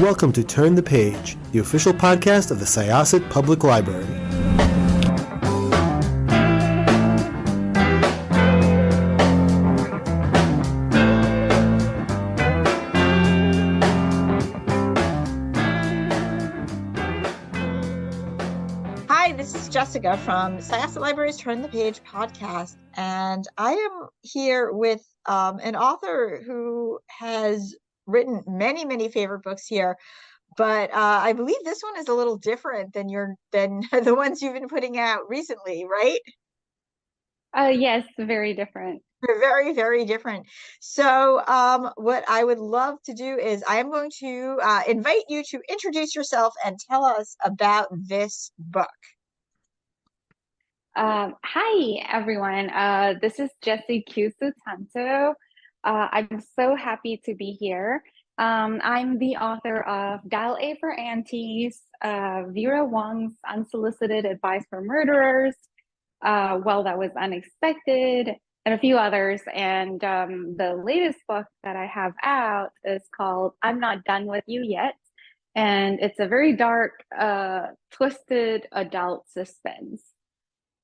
welcome to Turn the Page, the official podcast of the Syosset Public Library. Hi, this is Jessica from Syosset Library's Turn the Page podcast, and I am here with an author who has written many favorite books here, but I believe this one is a little different than the ones you've been putting out recently, right? Yes, very different. They're very different. So what I would love to do is I am going to invite you to introduce yourself and tell us about this book. Hi, everyone. This is Jessie Q. Sutanto. I'm so happy to be here. I'm the author of Dial A for Aunties, Vera Wong's Unsolicited Advice for Murderers, Well, That Was Unexpected, and a few others. And the latest book that I have out is called I'm Not Done With You Yet. And it's a very dark, twisted adult suspense.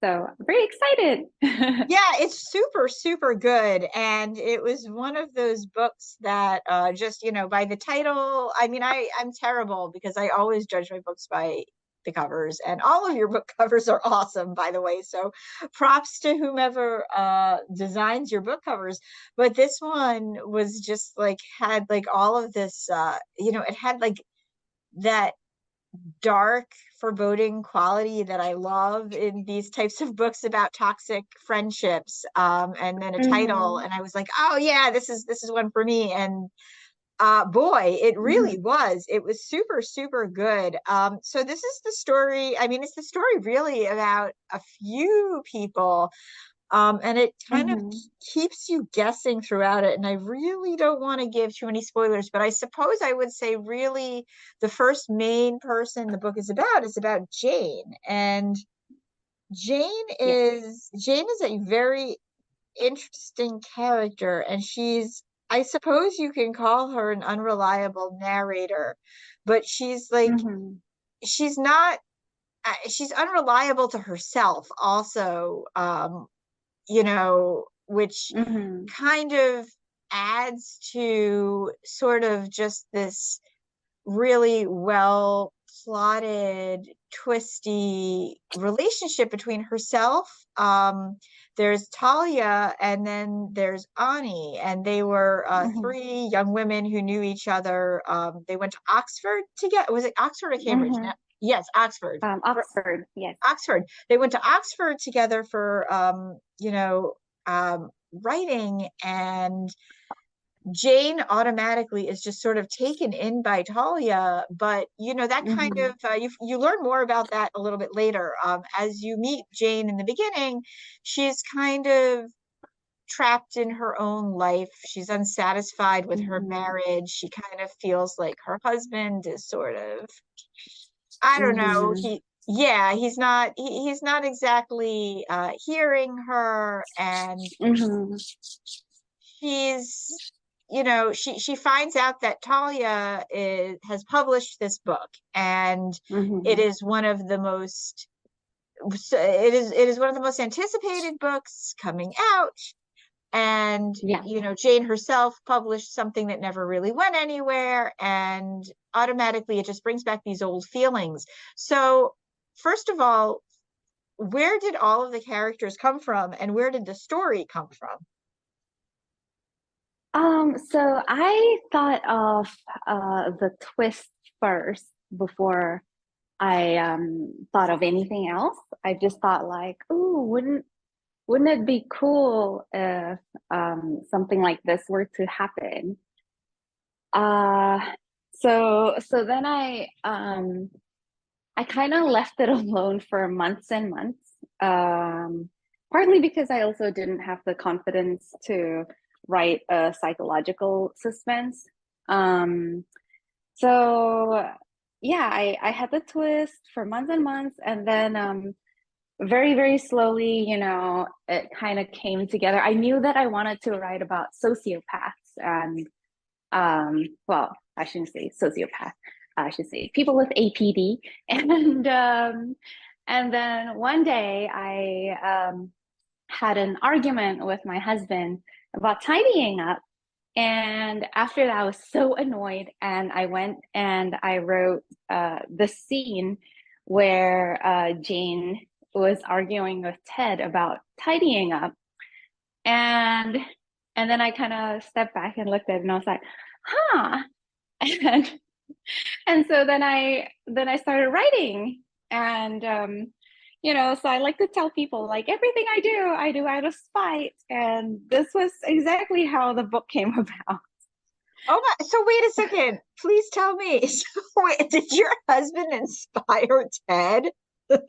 So I'm very excited. Yeah, it's super good. And it was one of those books that just, by the title, I'm terrible because I always judge my books by the covers, and all of your book covers are awesome, by the way. So props to whomever designs your book covers. But this one was just had all of this, it had that dark, foreboding quality that I love in these types of books about toxic friendships. And then a title, and I was like, oh yeah, this is one for me. And boy, it really was. It was super good. So this is the story. It's the story really about a few people. And it kind of keeps you guessing throughout it. And I really don't want to give too many spoilers, but I suppose I would say really the first main person the book is about Jane. And Jane is a very interesting character, and I suppose you can call her an unreliable narrator, but she's she's not, she's unreliable to herself also. Which kind of adds to sort of just this really well plotted, twisty relationship between herself. There's Talia, and then there's Ani, and they were three young women who knew each other. They went to Oxford together. Was it Oxford or Cambridge? Yes, Oxford. Oxford, yes. Oxford. They went to Oxford together for writing, and Jane automatically is just sort of taken in by Talia, but that kind of you learn more about that a little bit later. As you meet Jane in the beginning, she's kind of trapped in her own life. She's unsatisfied with her marriage. She kind of feels like her husband is sort of, I don't know, he's not exactly hearing her, and she's she finds out that Talia has published this book, and it is one of the most anticipated books coming out. And Jane herself published something that never really went anywhere, and automatically it just brings back these old feelings. So first of all, where did all of the characters come from, and where did the story come from? So I thought of the twist first before I thought of anything else. I just thought oh, wouldn't it be cool if something like this were to happen? So then I kind of left it alone for months and months. Partly because I also didn't have the confidence to write a psychological suspense. So yeah, I had the twist for months and months, and then very slowly, it kind of came together. I knew that I wanted to write about sociopaths, and well, I shouldn't say sociopath. I should say people with APD. And then one day I had an argument with my husband about tidying up. And after that, I was so annoyed, and I went and I wrote the scene where Jane was arguing with Ted about tidying up. And then I kind of stepped back and looked at it, and I was like, huh. And so then I started writing. And so I like to tell people, like, everything I do out of spite. And this was exactly how the book came about. Oh my, so wait a second. Please tell me. So wait, did your husband inspire Ted? So,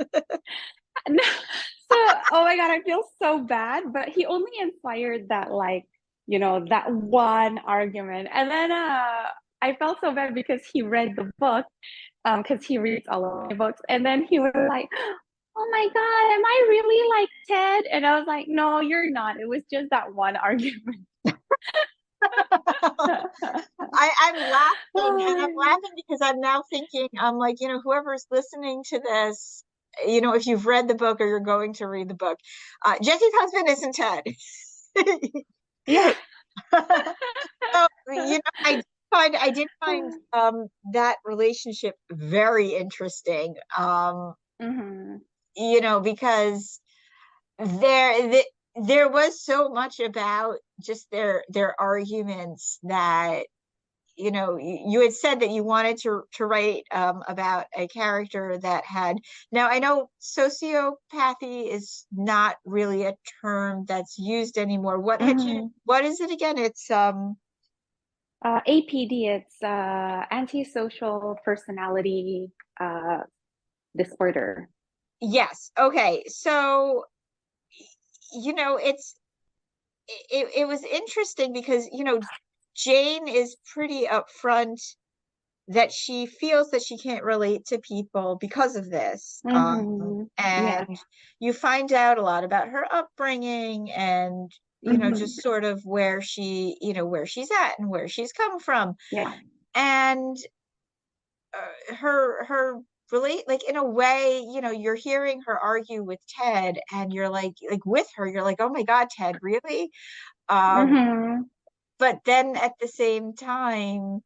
oh my God, I feel so bad, but he only inspired that, like, that one argument. And then I felt so bad because he read the book, because he reads all of my books. And then he was like, oh my God, am I really like Ted? And I was like, no, you're not. It was just that one argument. I'm laughing, and I'm laughing because I'm now thinking, I'm like, whoever's listening to this, if you've read the book or you're going to read the book, Jesse's husband isn't Ted. Yeah. So, I did find that relationship very interesting. Mm-hmm. Because there was so much about just their arguments that you had said that you wanted to write about a character that had. Now I know sociopathy is not really a term that's used anymore. What is it again? It's APD. It's antisocial personality disorder. Yes. Okay. So it was interesting because Jane is pretty upfront that she feels that she can't relate to people because of this. Mm-hmm. And Yeah. you find out a lot about her upbringing and just sort of where where she's at and where she's come from. Yeah. And her relate, like, in a way, you're hearing her argue with Ted, and you're like with her, you're like, oh my God, Ted, really? Mm-hmm. But then at the same time,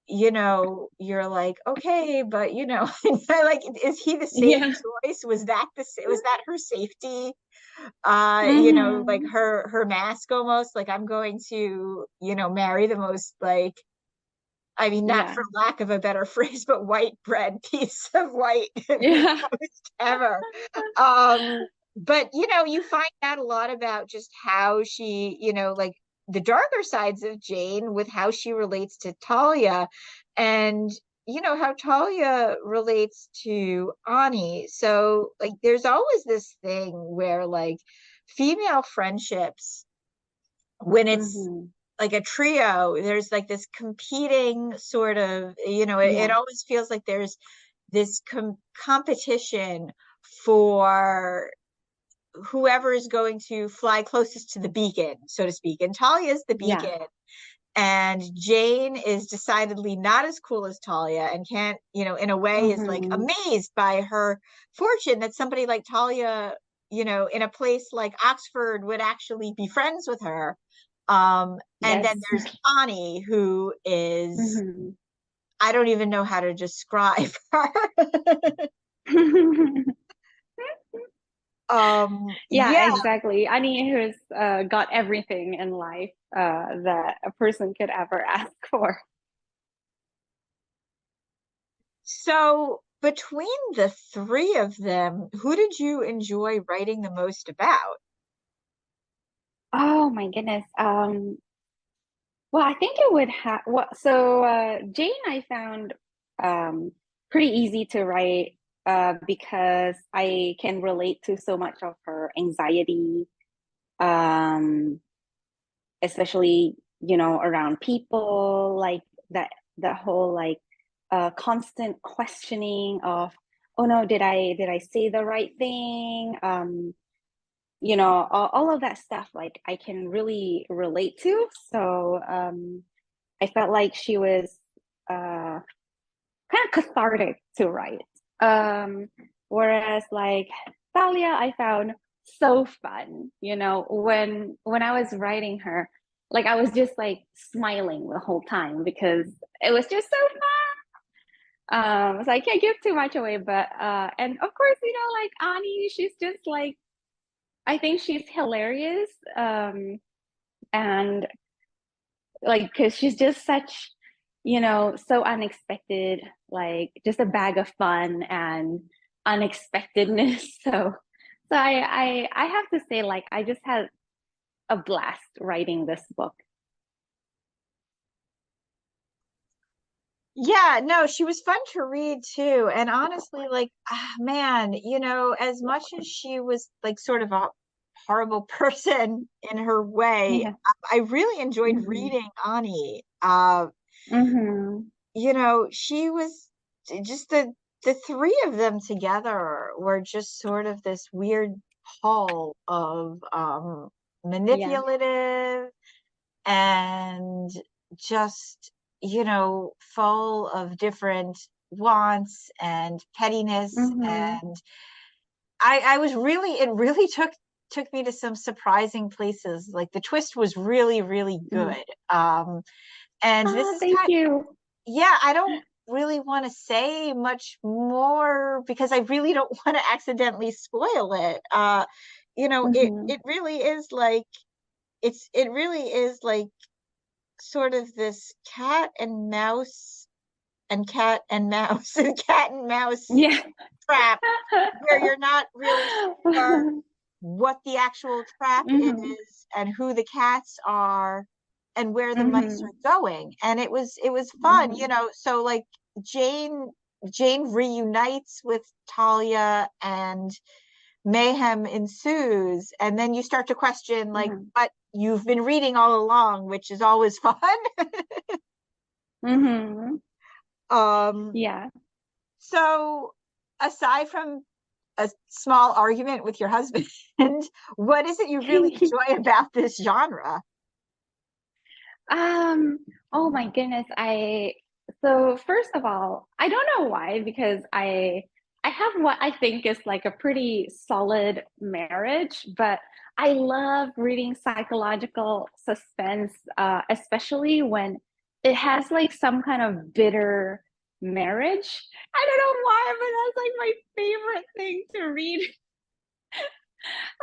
you're like, okay, but like, is he the safe Yeah. choice? Was that her safety? Like Mm-hmm. her mask, almost like, I'm going to marry the most, like, I mean, not Yeah. for lack of a better phrase, but white bread piece of white Yeah. most ever. But you find out a lot about just how she, like, the darker sides of Jane, with how she relates to Talia, and how Talia relates to Ani. So, like, there's always this thing where, like, female friendships, when it's Mm-hmm. like a trio, there's like this competing sort of, it Yeah. always feels like there's this competition for whoever is going to fly closest to the beacon, so to speak. And Talia is the Yeah. beacon, and Jane is decidedly not as cool as Talia, and can't, in a way, is like Mm-hmm. amazed by her fortune that somebody like Talia, in a place like Oxford, would actually be friends with her. And then Yes. there's Ani, who is, Mm-hmm. I don't even know how to describe her. Yeah, Yeah. exactly. Annie who's got everything in life that a person could ever ask for. So between the three of them, who did you enjoy writing the most about? Oh my goodness. Well, I think it would have. Well, so Jane, I found pretty easy to write because I can relate to so much of her anxiety, um, especially around people, like that whole, like, constant questioning of, oh no, did I say the right thing? All of that stuff, like, I can really relate to. So I felt like she was kind of cathartic to write. Um, Whereas like Thalia, I found so fun. When I was writing her, like I was just like smiling the whole time because it was just so fun. So I can't give too much away, but and of course, like Ani, she's just like I think she's hilarious. And like because she's just such so unexpected, like just a bag of fun and unexpectedness. So I have to say, like, I just had a blast writing this book. Yeah, no, she was fun to read too. And honestly, like, man, as much as she was like sort of a horrible person in her way, Yeah. I really enjoyed Mm-hmm. reading Ani. Mm-hmm. She was just the three of them together were just sort of this weird haul of Yeah. manipulative and just full of different wants and pettiness. Mm-hmm. And I was really, it really took me to some surprising places. Like the twist was really, really Mm-hmm. good. And this Oh, is thank you. yeah, I don't really want to say much more because I really don't want to accidentally spoil it. It Mm-hmm. it really is like it really is like sort of this cat and mouse and cat and mouse Yeah. trap where you're not really sure what the actual trap Mm-hmm. is and who the cats are and where the mice Mm-hmm. are going. And it was fun, Mm-hmm. so like Jane Jane reunites with Talia and mayhem ensues, and then you start to question like Mm-hmm. what you've been reading all along, which is always fun. Mm-hmm. um Yeah. so aside from a small argument with your husband, what is it you really enjoy about this genre? Um, oh my goodness. So first of all, I don't know why, because I have what I think is like a pretty solid marriage, but I love reading psychological suspense, especially when it has like some kind of bitter marriage. I don't know why, but that's like my favorite thing to read.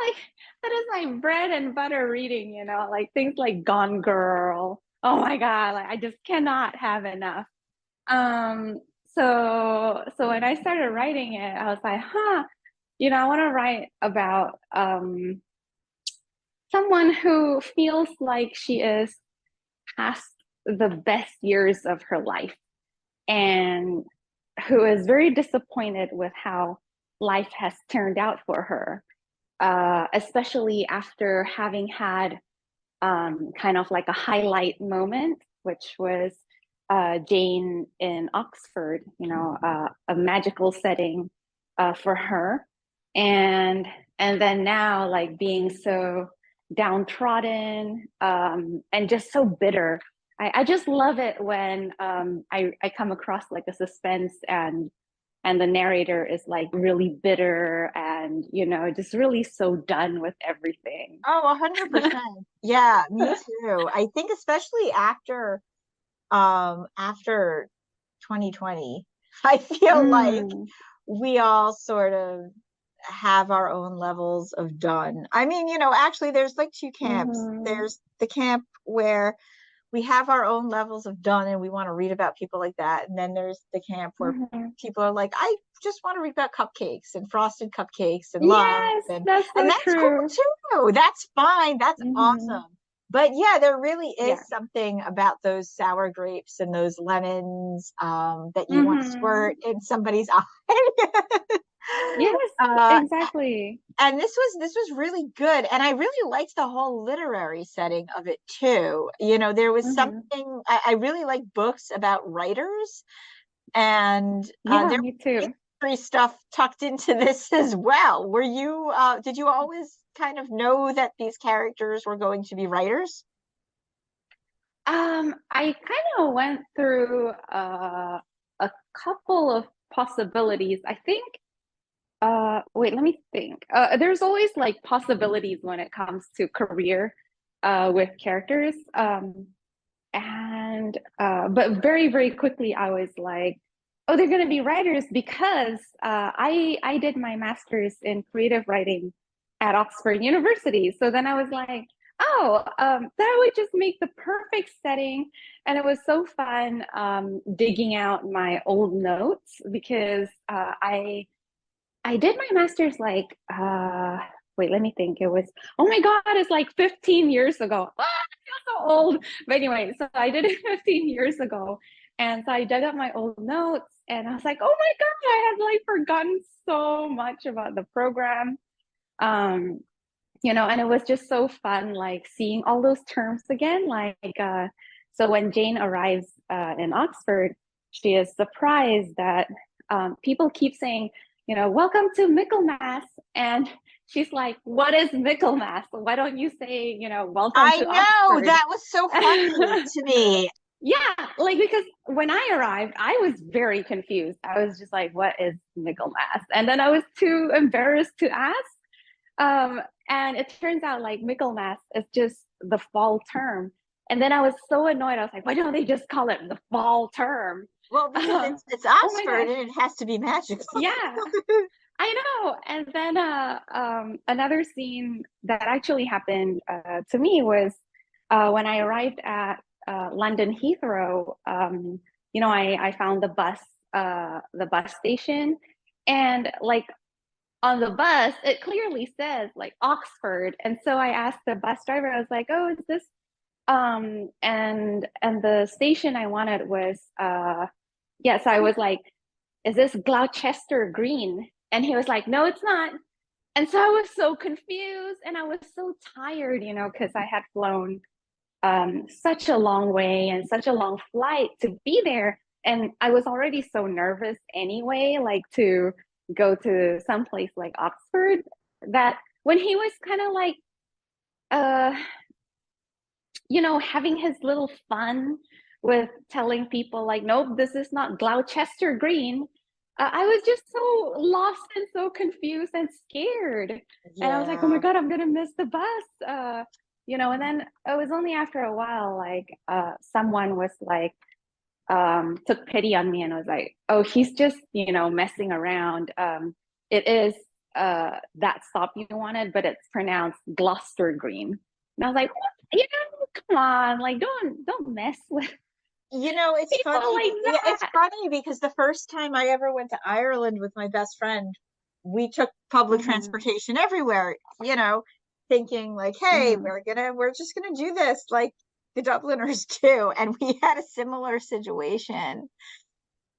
Like that is my bread and butter reading, like things like Gone Girl. Oh my God, like I just cannot have enough. Um, so when I started writing it, I was like, I want to write about someone who feels like she is past the best years of her life and who is very disappointed with how life has turned out for her, especially after having had kind of like a highlight moment, which was Jane in Oxford, a magical setting for her, and and then now like being so downtrodden and just so bitter. I just love it when I come across like a suspense and the narrator is like really bitter and just really so done with everything. Oh, 100%. Yeah, me too. I think especially after 2020, I feel like Mm, we all sort of have our own levels of done. I mean, actually there's like two camps. mm-hmm, There's the camp where we have our own levels of done and we want to read about people like that. And then there's the camp where mm-hmm. people are like, I just want to read about cupcakes and frosted cupcakes and love Yes, and that's and so that's cool true. too. That's fine. That's Mm-hmm. awesome. But yeah, there really Yeah. is something about those sour grapes and those lemons that you want to Mm-hmm. squirt in somebody's eye. Yes, uh, exactly. and this was really good, and I really liked the whole literary setting of it too. There was Mm-hmm. something I really like books about writers, and Yeah, there me was too. history stuff tucked into this as well. Did you always kind of know that these characters were going to be writers? I kind of went through a couple of possibilities. I think, wait, let me think. There's always like possibilities when it comes to career with characters. And but very, very quickly I was like, oh, they're going to be writers because I did my master's in creative writing at Oxford University. So then I was like, oh, that would just make the perfect setting. And it was so fun digging out my old notes because I did my master's like wait, let me think. It was, oh my God, it's like 15 years ago. Ah, I feel so old. But anyway, so I did it 15 years ago. And so I dug up my old notes and I was like, oh my God, I had like forgotten so much about the program. Um, and it was just so fun, like seeing all those terms again. So when Jane arrives in Oxford, she is surprised that people keep saying, welcome to Michaelmas. And she's like, what is Michaelmas? Why don't you say, welcome I to know, Oxford? that was so funny to me. Yeah, like because when I arrived, I was very confused. I was just like, what is Michaelmas? And then I was too embarrassed to ask. And it turns out like Michaelmas is just the fall term. And then I was so annoyed. I was like, why don't they just call it the fall term? Well, because it's Oh my Oxford gosh. and it has to be magical. Yeah, I know. And then another scene that actually happened to me was when I arrived at London Heathrow. I found the bus station, and like on the bus, it clearly says like Oxford. And so I asked the bus driver, I was like, oh, is this and the station I wanted was yes, I was like, is this Gloucester Green? And he was like, no, it's not. And so I was so confused and I was so tired, because I had flown such a long way and such a long flight to be there. And I was already so nervous anyway, like to go to someplace like Oxford, that when he was kind of like, uh, having his little fun with telling people like, nope, this is not Gloucester Green. I was just so lost and so confused and scared. And I was like, oh my Yeah. God, I'm gonna miss the bus. And then it was only after a while, like someone was like, took pity on me and was like, oh, he's just, messing around. It is that stop you wanted, but it's pronounced Gloucester Green. And I was like, what? Come on, like don't mess with It's people funny. like Yeah, it's that. funny because the first time I ever went to Ireland with my best friend, we took public Mm-hmm. transportation everywhere, thinking like, hey, Mm-hmm. we're just gonna do this like the Dubliners do. And we had a similar situation.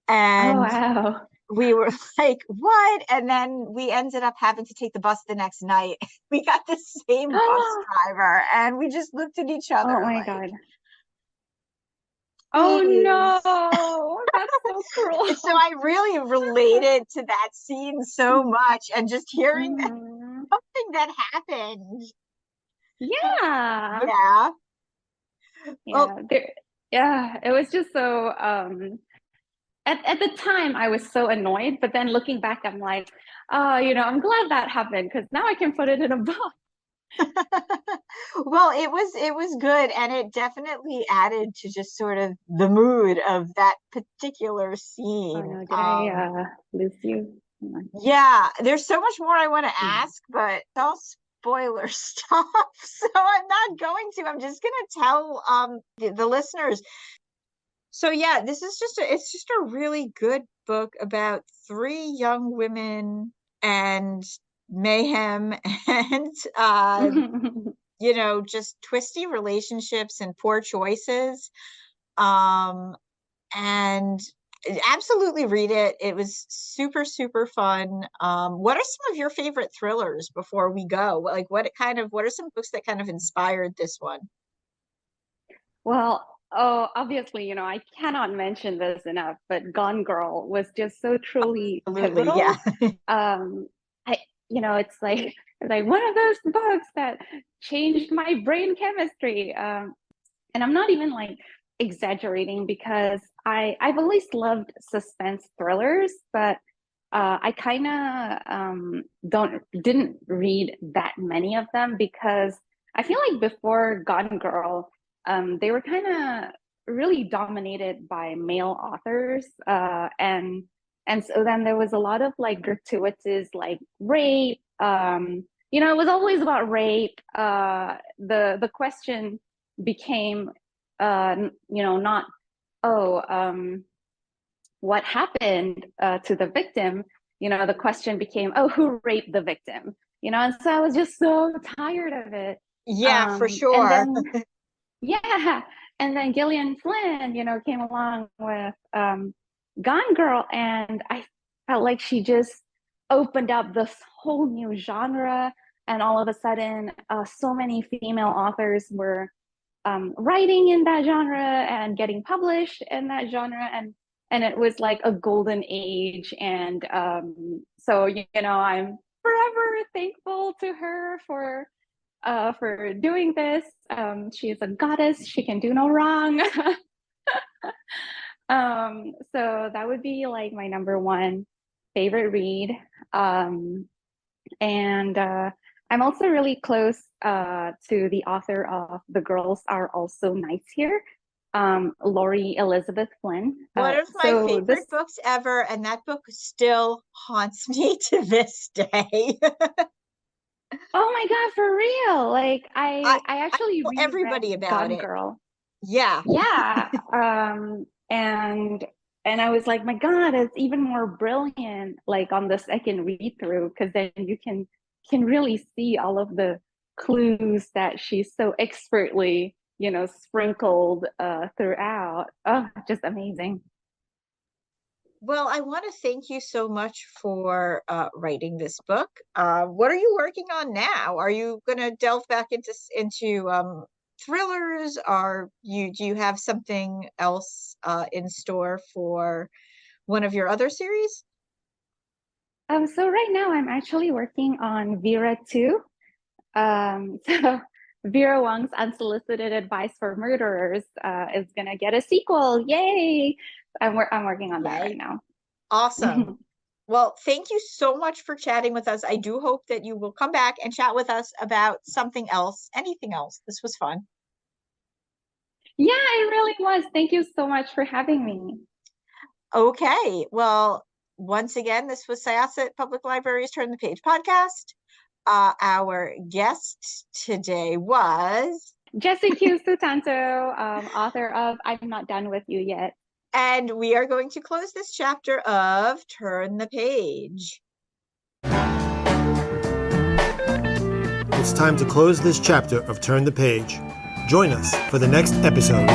Oh And wow. we were like, what? And then we ended up having to take the bus the next night. We got the same bus driver and we just looked at each other Oh my like, God. Oh please. no, that's so So cruel. I really related to that scene so much, and just hearing that Mm-hmm. something that happened. Yeah. Yeah. Well, Yeah. Yeah. It was just so at the time I was so annoyed, but then looking back, I'm like, I'm glad that happened because now I can put it in a book. well, it was good, and it definitely added to just sort of the mood of that particular Oh scene. no, did I lose you? Yeah, there's so much more I want to Mhm. ask, but it's all spoiler stuff, so I'm not going to. I'm just gonna tell the listeners. So yeah, it's just a really good book about three young women and mayhem and just twisty relationships and poor choices. Um and absolutely read it. It was super, super fun. What are some of your favorite thrillers before we go? Like what are some books that kind of inspired this one? Well, oh, obviously, I cannot mention this enough, but Gone Girl was just so truly Absolutely, yeah. pivotal. Um, it's like one of those books that changed my brain chemistry. And I'm not even like exaggerating because I've always loved suspense thrillers, but I kind of didn't read that many of them because I feel like before Gone Girl, they were kind of really dominated by male authors, and so then there was a lot of like gratuitous like rape. It was always about rape. The question became, not, oh, what happened to the victim. The question became, oh, who raped the victim? And so I was just so tired of it. Yeah, for And sure. then, yeah, and then Gillian Flynn, came along with Gone Girl, and I felt like she just opened up this whole new genre, and all of a sudden, so many female authors were writing in that genre and getting published in that genre, and it was like a golden age. And so I'm forever thankful to her for doing this. She is a goddess, she can do no wrong. So that would be like my number one favorite read. And I'm also really close to the author of The Girls Are Also Nice Here, Laurie Elizabeth Flynn. One of my So this, favorite books ever, and that book still haunts me to this day. oh my God, for real. Like I, I I actually tell reread everybody about Gone it. Girl. Yeah. Yeah. And I was like, my God, it's even more brilliant like on the second read through, because then you can really see all of the clues that she's so expertly, sprinkled throughout. Oh, just amazing. Well, I want to thank you so much for writing this book. What are you working on now? Are you going to delve back into thrillers? Do you have something else in store for one of your other series? So right now I'm actually working on Vera 2. So Vera Wang's Unsolicited Advice for Murderers is gonna get a sequel. Yay! I'm working on that Yay. right now. Awesome. Well, thank you so much for chatting with us. I do hope that you will come back and chat with us about something else, anything else. This was fun. Yeah, it really was. Thank you so much for having me. Okay. Well, once again, this was Syosset Public Library's Turn the Page podcast. Our guest today was... Jessie Q. Sutanto, author of I'm Not Done With You Yet. And we are going to close this chapter of Turn the Page. It's time to close this chapter of Turn the Page. Join us for the next episode.